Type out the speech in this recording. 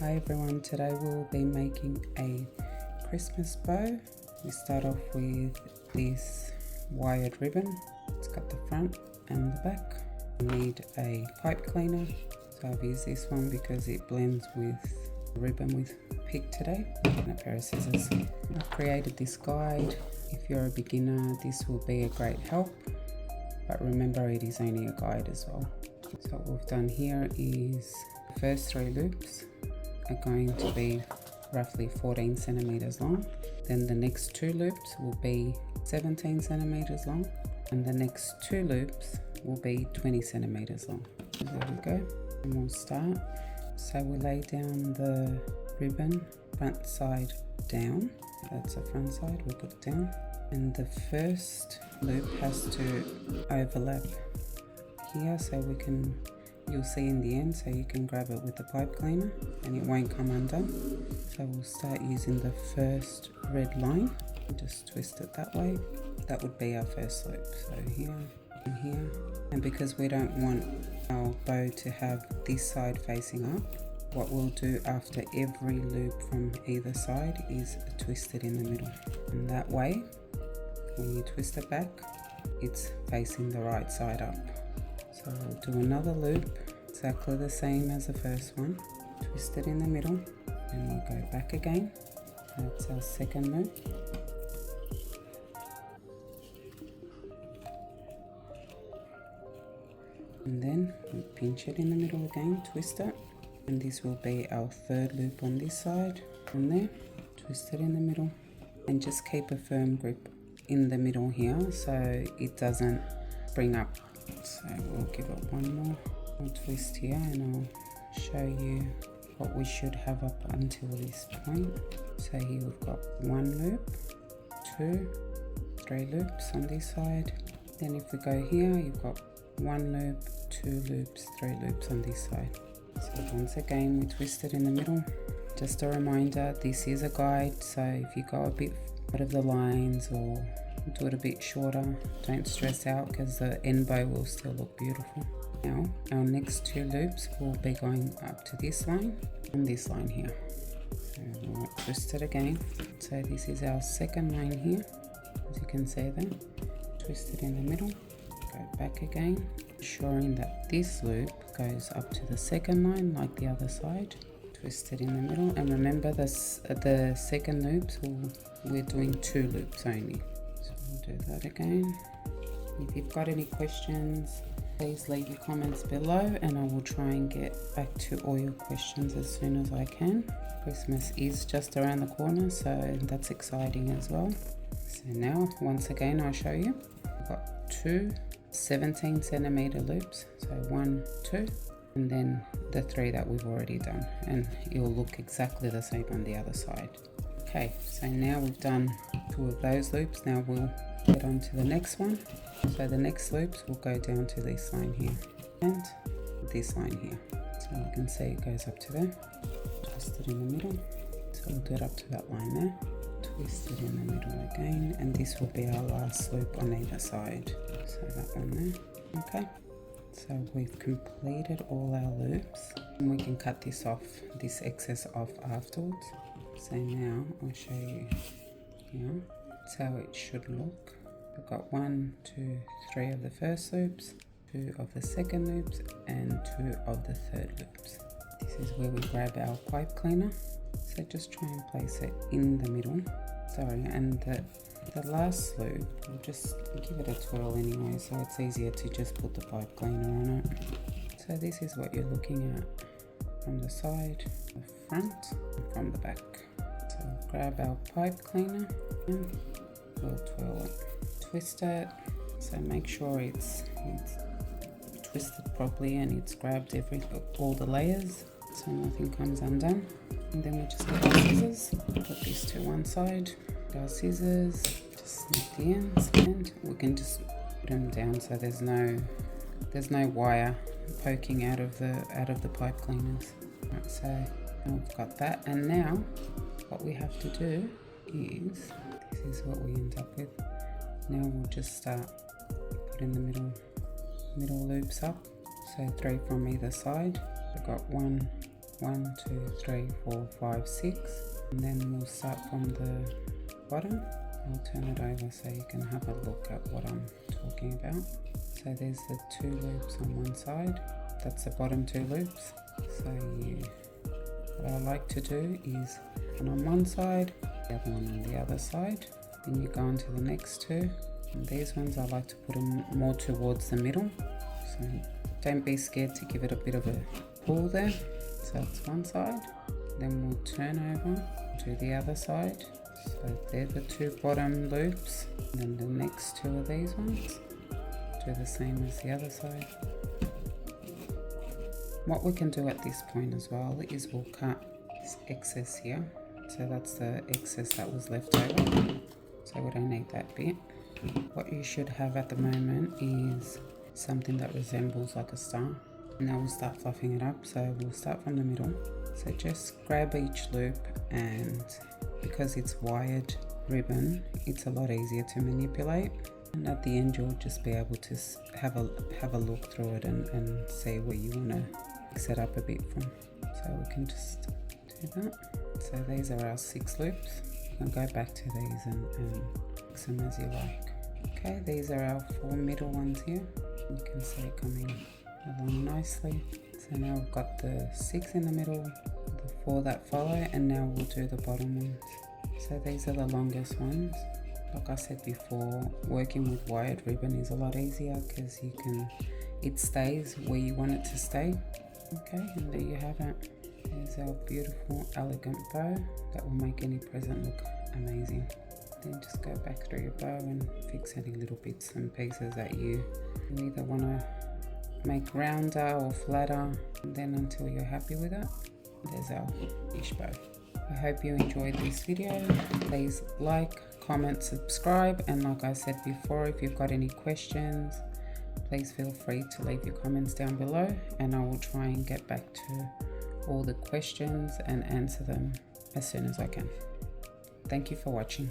Hi everyone, today we'll be making a Christmas bow. We start off with this wired ribbon. It's got the front and the back. We need a pipe cleaner, so I've used this one because it blends with the ribbon with pig today, and a pair of scissors. I've created this guide. If you're a beginner, this will be a great help, but remember it is only a guide as well. So what we've done here is the first 3 loops are going to be roughly 14 centimeters long. Then the next 2 loops will be 17 centimeters long, and the next 2 loops will be 20 centimeters long. So there we go, and we'll start. So we lay down the ribbon front side down. That's the front side, we'll put it down, and the first loop has to overlap here, so you'll see in the end, so you can grab it with the pipe cleaner and it won't come undone. So we'll start using the first red line and just twist it that way. That would be our first loop, so here and here. And because we don't want our bow to have this side facing up, what we'll do after every loop from either side is twist it in the middle, and that way when you twist it back, it's facing the right side up. So we'll do another loop, exactly the same as the first one, twist it in the middle, and we'll go back again. That's our second loop. And then we pinch it in the middle again, twist it, and this will be our third loop on this side. And there, twist it in the middle, and just keep a firm grip in the middle here so it doesn't spring up. So we'll give it one more. I'll twist here and I'll show you what we should have up until this point. So here we've got 1 loop, 2, 3 loops on this side. Then if we go here, you've got 1 loop, 2 loops, 3 loops on this side. So once again, we twist it in the middle. Just a reminder, this is a guide, so if you go a bit out of the lines or do it a bit shorter, don't stress out because the end bow will still look beautiful. Now our next 2 loops will be going up to this line and this line here. So we'll twist it again. So this is our second line here, as you can see there. Twist it in the middle, go back again, ensuring that this loop goes up to the second line like the other side. Twist it in the middle, and remember this, the second loops we're doing 2 loops only. Do that again. If you've got any questions, please leave your comments below and I will try and get back to all your questions as soon as I can. Christmas is just around the corner, so that's exciting as well. So now once again I'll show you. I've got 2 17 centimeter loops, so 1, 2, and then the 3 that we've already done, and it will look exactly the same on the other side. Okay, so now we've done 2 of those loops. Now we'll get on to the next one. So the next loops will go down to this line here and this line here. So you can see it goes up to there. Twist it in the middle. So we'll do it up to that line there. Twist it in the middle again, and this will be our last loop on either side. So that one there. Okay. So we've completed all our loops, and we can cut this excess off afterwards. So now I'll show you here. That's how it should look. We've got 1, 2, 3 of the first loops, 2 of the second loops, and 2 of the third loops. This is where we grab our pipe cleaner. So just try and place it in the middle. Sorry, and the last loop, we'll just give it a twirl anyway, so it's easier to just put the pipe cleaner on it. So this is what you're looking at from the side, the front, and from the back. So we'll grab our pipe cleaner and we'll twirl it. Twist it, so make sure it's twisted properly and it's grabbed all the layers so nothing comes undone. And then we just get our scissors, put this to one side, our scissors, just snip the ends, and we can just put them down so there's no wire poking out of the pipe cleaners. Right, so now we've got that, and now what we have to do is, this is what we end up with. Now we'll just start putting the middle loops up, so 3 from either side. I've got one 1, 2, 3, 4, 5, 6, and then we'll start from the bottom. I'll turn it over so you can have a look at what I'm talking about. So there's the 2 loops on one side, that's the bottom 2 loops. So what I like to do is one on one side, the other one on the other side, then you go on to the next 2, and these ones I like to put them more towards the middle, so don't be scared to give it a bit of a pull there. So that's one side, then we'll turn over to the other side. So they're the 2 bottom loops, and then the next 2 of these ones, do the same as the other side. What we can do at this point as well is we'll cut this excess here. So that's the excess that was left over, so we don't need that bit. What you should have at the moment is something that resembles like a star. Now we'll start fluffing it up, so we'll start from the middle. So just grab each loop, and because it's wired ribbon, it's a lot easier to manipulate. And at the end you'll just be able to have a look through it and see where you want to mix it up a bit from. So we can just do that. So these are our 6 loops. You can go back to these and mix them as you like. Okay, these are our 4 middle ones here. You can see it coming along nicely. So now we've got the 6 in the middle, the 4 that follow, and now we'll do the bottom ones. So these are the longest ones. Like I said before, working with wired ribbon is a lot easier because it stays where you want it to stay. Okay, and there you have it. There's our beautiful elegant bow that will make any present look amazing. Then just go back through your bow and fix any little bits and pieces that you either want to make rounder or flatter, and then until you're happy with it. There's our fish bow. I hope you enjoyed this video. Please like, comment, subscribe, and like I said before, if you've got any questions, please feel free to leave your comments down below, and I will try and get back to all the questions and answer them as soon as I can. Thank you for watching.